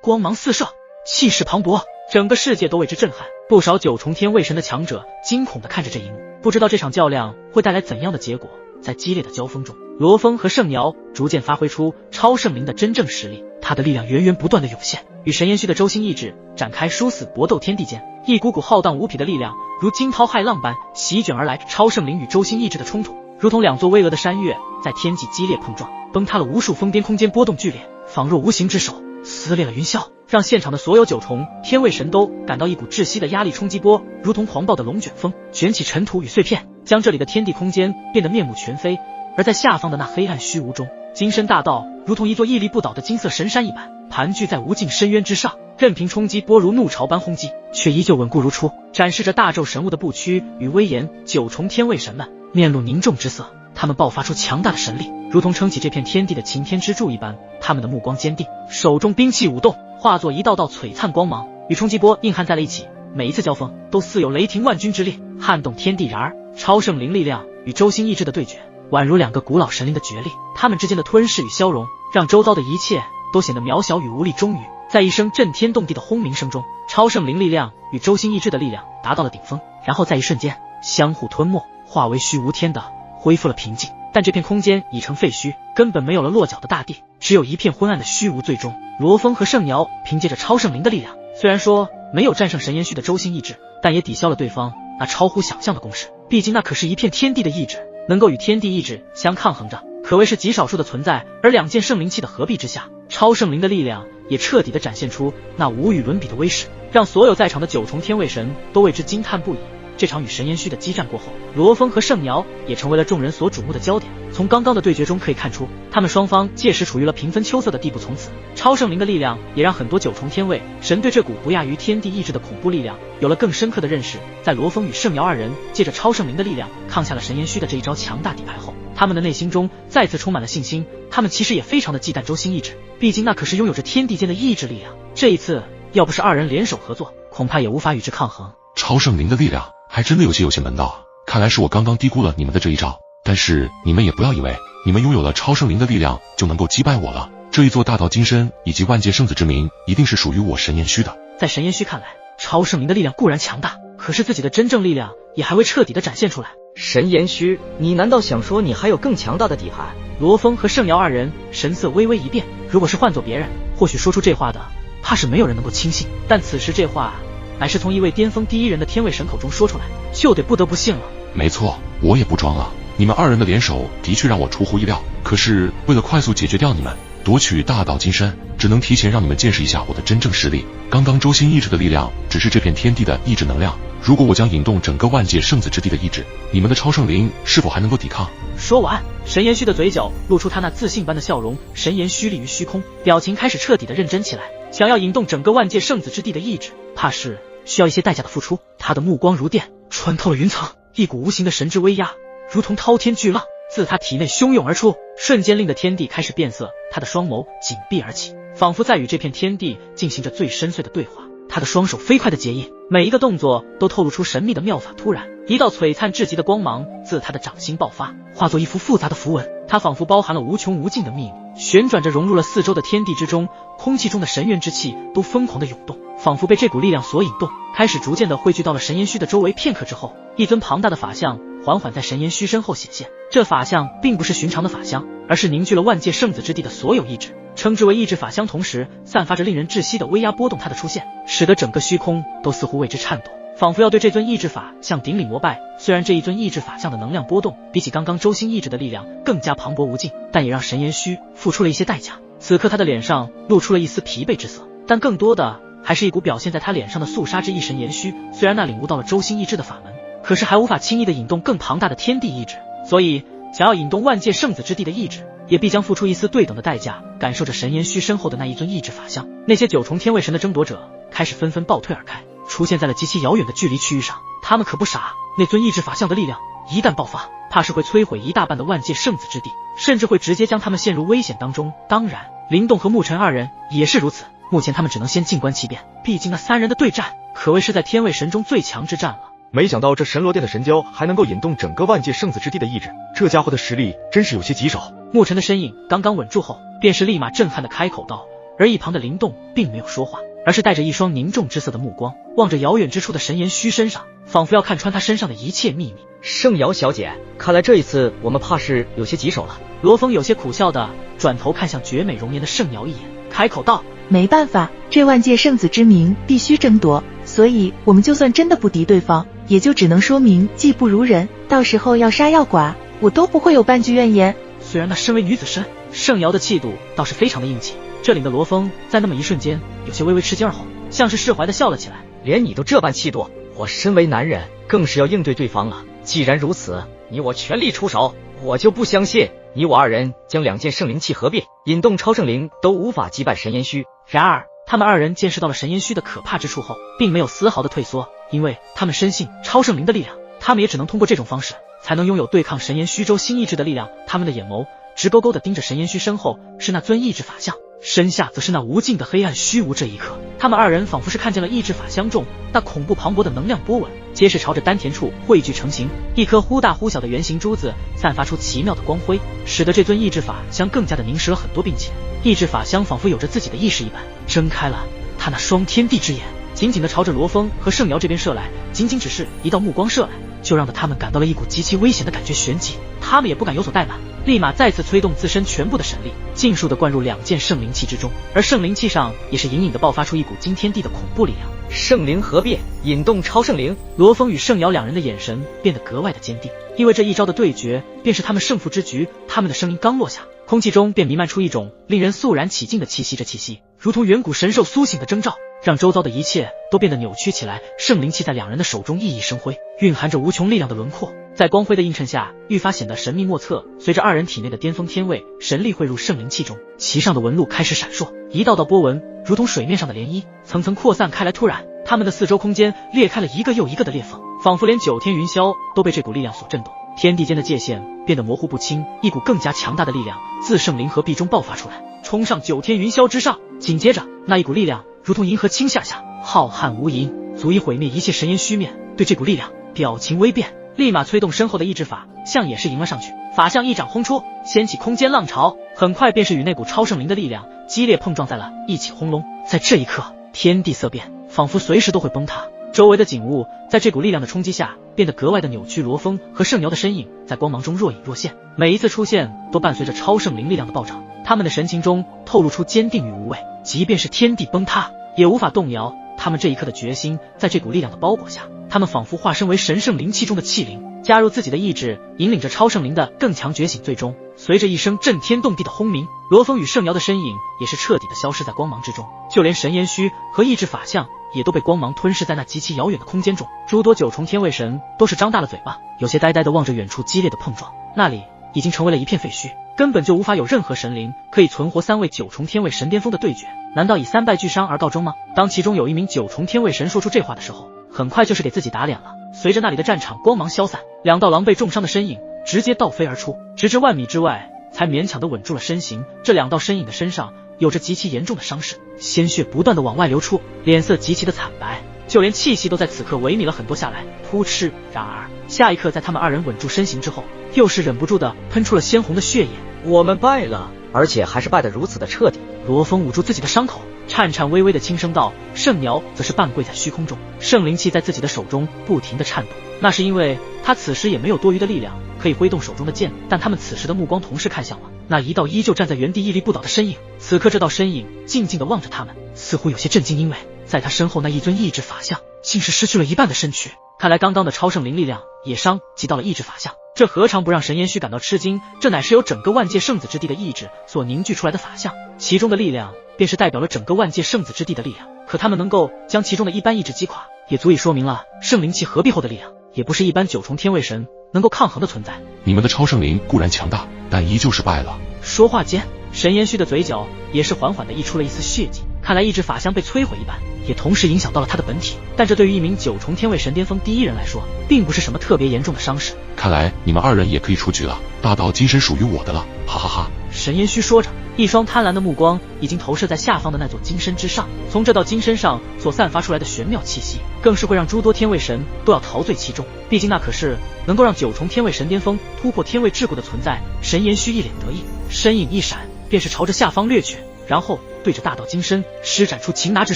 光芒四射，气势磅礴，整个世界都为之震撼。不少九重天卫神的强者惊恐地看着这一幕，不知道这场较量会带来怎样的结果。在激烈的交锋中，罗峰和圣瑶逐渐发挥出超圣灵的真正实力，他的力量源源不断的涌现，与神炎虚的周星意志展开殊死搏斗。天地间一股股浩荡无匹的力量如惊涛骇浪般席卷而来，超圣灵与周星意志的冲突如同两座巍峨的山岳在天际激烈碰撞，崩塌了无数疯癫，空间波动剧烈，仿若无形之手撕裂了云霄，让现场的所有九重天卫神都感到一股窒息的压力冲击波，如同狂暴的龙卷风卷起尘土与碎片，将这里的天地空间变得面目全非。而在下方的那黑暗虚无中，金身大道如同一座屹立不倒的金色神山一般盘踞在无尽深渊之上，任凭冲击波如怒潮般轰击，却依旧稳固如初，展示着大纣神物的不屈与威严。九重天卫神们面露凝重之色，他们爆发出强大的神力，如同撑起这片天地的擎天之柱一般，他们的目光坚定，手中兵器舞动，化作一道道璀璨光芒，与冲击波硬汉在了一起。每一次交锋都似有雷霆万钧之力，撼动天地。然而超圣灵力量与周星意志的对决宛如两个古老神灵的决力，他们之间的吞噬与消融让周遭的一切都显得渺小与无力。终于在一声震天动地的轰鸣声中，超圣灵力量与周星意志的力量达到了顶峰，然后在一瞬间相互吞没，化为虚无天的恢复了平静。但这片空间已成废墟，根本没有了落脚的大地，只有一片昏暗的虚无。最终罗峰和圣瑶凭借着超圣灵的力量，虽然说没有战胜神炎虚的周星意志，但也抵消了对方那超乎想象的攻势。毕竟那可是一片天地的意志，能够与天地意志相抗衡着，可谓是极少数的存在。而两件圣灵器的合璧之下，超圣灵的力量也彻底地展现出那无与伦比的威势，让所有在场的九重天卫神都为之惊叹不已。这场与神炎虚的激战过后，罗峰和圣瑶也成为了众人所瞩目的焦点。从刚刚的对决中可以看出，他们双方届时处于了平分秋色的地步。从此超圣灵的力量也让很多九重天卫神对这股不亚于天地意志的恐怖力量有了更深刻的认识。在罗峰与圣瑶二人借着超圣灵的力量抗下了神炎虚的这一招强大底牌后，他们的内心中再次充满了信心。他们其实也非常的忌惮周星意志，毕竟那可是拥有着天地间的意志力量，这一次要不是二人联手合作，恐怕也无法与之抗衡。超圣灵的力量还真的有些门道啊，看来是我刚刚低估了你们的这一招，但是你们也不要以为你们拥有了超圣灵的力量就能够击败我了。这一座大道金身以及万界圣子之名一定是属于我神炎虚的。在神炎虚看来，超圣灵的力量固然强大，可是自己的真正力量也还未彻底的展现出来。神炎虚，你难道想说你还有更强大的底牌？罗峰和圣瑶二人神色微微一变，如果是换做别人，或许说出这话的怕是没有人能够轻信，但此时这话乃是从一位巅峰第一人的天卫神口中说出来，就得不得不信了。没错，我也不装了，你们二人的联手的确让我出乎意料，可是为了快速解决掉你们，夺取大道金身，只能提前让你们见识一下我的真正实力。刚刚周星意志的力量只是这片天地的意志能量，如果我将引动整个万界圣子之地的意志，你们的超圣灵是否还能够抵抗？说完，神炎虚的嘴角露出他那自信般的笑容，神炎虚立于虚空，表情开始彻底的认真起来。想要引动整个万界圣子之地的意志，怕是需要一些代价的付出。他的目光如电，穿透了云层，一股无形的神之威压如同滔天巨浪自他体内汹涌而出，瞬间令得天地开始变色。他的双眸紧闭而起，仿佛在与这片天地进行着最深邃的对话。他的双手飞快的结印，每一个动作都透露出神秘的妙法。突然，一道璀璨至极的光芒自他的掌心爆发，化作一幅复杂的符文。它仿佛包含了无穷无尽的秘密，旋转着融入了四周的天地之中，空气中的神元之气都疯狂的涌动，仿佛被这股力量所引动，开始逐渐的汇聚到了神炎虚的周围。片刻之后，一尊庞大的法相缓缓在神炎虚身后显现。这法相并不是寻常的法相，而是凝聚了万界圣子之地的所有意志，称之为意志法相，同时散发着令人窒息的威压波动。它的出现使得整个虚空都似乎为之颤抖，仿佛要对这尊意志法相顶礼膜拜。虽然这一尊意志法相的能量波动比起刚刚周星意志的力量更加磅礴无尽，但也让神炎虚付出了一些代价。此刻他的脸上露出了一丝疲惫之色，但更多的还是一股表现在他脸上的肃杀之意。神炎虚虽然那领悟到了周星意志的法门，可是还无法轻易的引动更庞大的天地意志，所以想要引动万界圣子之地的意志，也必将付出一丝对等的代价。感受着神炎虚身后的那一尊意志法相，那些九重天卫神的争夺者开始纷纷暴退而开，出现在了极其遥远的距离区域上。他们可不傻，那尊意志法相的力量一旦爆发，怕是会摧毁一大半的万界圣子之地，甚至会直接将他们陷入危险当中。当然，林动和沐尘二人也是如此。目前他们只能先静观其变，毕竟那三人的对战可谓是在天卫神中最强之战了。没想到这神罗殿的神蛟还能够引动整个万界圣子之地的意志，这家伙的实力真是有些棘手。沐尘的身影刚刚稳住后，便是立马震撼的开口道：而一旁的灵动并没有说话，而是带着一双凝重之色的目光望着遥远之处的神颜虚身上，仿佛要看穿他身上的一切秘密。圣瑶小姐，看来这一次我们怕是有些棘手了。罗峰有些苦笑的转头看向绝美容颜的圣瑶一眼，开口道：没办法，这万界圣子之名必须争夺，所以我们就算真的不敌对方，也就只能说明技不如人，到时候要杀要剐，我都不会有半句怨言。虽然那身为女子身，圣瑶的气度倒是非常的硬气，这领的罗峰在那么一瞬间有些微微吃惊后，像是释怀的笑了起来。连你都这般气度，我身为男人更是要应对对方了。既然如此，你我全力出手，我就不相信你我二人将2件圣灵气合并，引动超圣灵都无法击败神颜虚。然而他们二人见识到了神颜虚的可怕之处后，并没有丝毫的退缩，因为他们深信超圣灵的力量，他们也只能通过这种方式才能拥有对抗神颜虚周星意志的力量。他们的眼眸直勾勾地盯着神颜虚身后是那尊意志法相，身下则是那无尽的黑暗虚无。这一刻，他们二人仿佛是看见了意志法相中那恐怖磅礴的能量波纹，皆是朝着丹田处汇聚成型，一颗忽大忽小的圆形珠子散发出奇妙的光辉，使得这尊意志法相更加的凝实了很多，并且意志法相仿佛有着自己的意识一般，睁开了他那双天地之眼，紧紧地朝着罗峰和圣瑶这边射来。仅仅只是一道目光射来，就让他们感到了一股极其危险的感觉旋即，他们也不敢有所怠慢，立马再次催动自身全部的神力，尽数地灌入2件圣灵气之中，而圣灵气上也是隐隐地爆发出一股惊天地的恐怖力量。圣灵合并，引动超圣灵。罗峰与圣瑶2人的眼神变得格外的坚定，因为这一招的对决便是他们胜负之局。他们的声音刚落下，空气中便弥漫出一种令人肃然起敬的气息，这气息如同远古神兽苏醒的征兆，让周遭的一切都变得扭曲起来。圣灵气在2人的手中熠熠生辉，蕴含着无穷力量的轮廓，在光辉的映衬下愈发显得神秘莫测。随着2人体内的巅峰天位神力汇入圣灵气中，其上的纹路开始闪烁，一道道波纹如同水面上的涟漪，层层扩散开来。突然，他们的四周空间裂开了一个又一个的裂缝，仿佛连9天云霄都被这股力量所震动，天地间的界限变得模糊不清，一股更加强大的力量自圣灵合璧中爆发出来，冲上9天云霄之上。紧接着，那一股力量如同银河倾下，浩瀚无垠，足以毁灭一切神颜虚面。对这股力量表情微变，立马催动身后的意志法相也是迎了上去，法相一掌轰出，掀起空间浪潮，很快便是与那股超圣灵的力量激烈碰撞在了一起。轰隆！在这一刻，天地色变，仿佛随时都会崩塌，周围的景物在这股力量的冲击下变得格外的扭曲。罗峰和圣瑶的身影在光芒中若隐若现，每一次出现都伴随着超圣灵力量的暴涨，他们的神情中透露出坚定与无畏，即便是天地崩塌也无法动摇他们这一刻的决心。在这股力量的包裹下，他们仿佛化身为神圣灵气中的气灵，加入自己的意志，引领着超圣灵的更强觉醒。最终随着一声震天动地的轰鸣，罗峰与圣瑶的身影也是彻底的消失在光芒之中，就连神颜虚和意志法相也都被光芒吞噬在那极其遥远的空间中。诸多9重天位神都是张大了嘴巴，有些呆呆地望着远处激烈的碰撞，那里已经成为了一片废墟，根本就无法有任何神灵可以存活3位9重天位神巅峰的对决，难道以3败俱伤而告终吗？当其中有一名9重天位神说出这话的时候，很快就是给自己打脸了。随着那里的战场光芒消散，2道狼狈重伤的身影直接倒飞而出，直至万米之外才勉强地稳住了身形。这2道身影的身上有着极其严重的伤势，鲜血不断地往外流出，脸色极其的惨白，就连气息都在此刻萎靡了很多下来，扑哧。然而下一刻，在他们2人稳住身形之后，又是忍不住地喷出了鲜红的血液。我们败了，而且还是败得如此的彻底。罗峰捂住自己的伤口，颤颤巍巍地轻声道。圣瑶则是半跪在虚空中，圣灵气在自己的手中不停地颤动，那是因为他此时也没有多余的力量可以挥动手中的剑。但他们此时的目光同时看向了那一道依旧站在原地屹立不倒的身影，此刻这道身影静静地望着他们，似乎有些震惊，因为在他身后那一尊意志法相竟是失去了一半的身躯。看来刚刚的超圣灵力量也伤及到了意志法相，这何尝不让神颜虚感到吃惊？这乃是由整个万界圣子之地的意志所凝聚出来的法相，其中的力量便是代表了整个万界圣子之地的力量，可他们能够将其中的一般意志击垮，也足以说明了圣灵气合璧后的力量也不是一般9重天位神能够抗衡的存在。你们的超圣灵固然强大，但依旧是败了。说话间，神颜虚的嘴角也是缓缓地溢出了一丝血迹，看来意志法相被摧毁一般，也同时影响到了他的本体。但这对于一名9重天位神巅峰第1人来说，并不是什么特别严重的伤势。看来你们2人也可以出局了，大道金身属于我的了，哈哈哈。神颜虚说着，一双贪婪的目光已经投射在下方的那座金身之上，从这道金身上所散发出来的玄妙气息，更是会让诸多天位神都要陶醉其中。毕竟那可是能够让9重天位神巅峰突破天位桎梏的存在。神颜虚一脸得意，身影一闪，便是朝着下方掠去，然后对着大道金身施展出擒拿之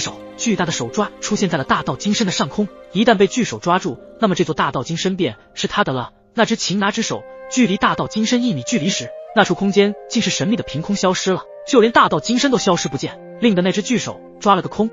手，巨大的手抓出现在了大道金身的上空。一旦被巨手抓住，那么这座大道金身便是他的了。那只擒拿之手距离大道金身1米距离时，那处空间竟是神秘的凭空消失了，就连大道金身都消失不见，令得那只巨手抓了个空。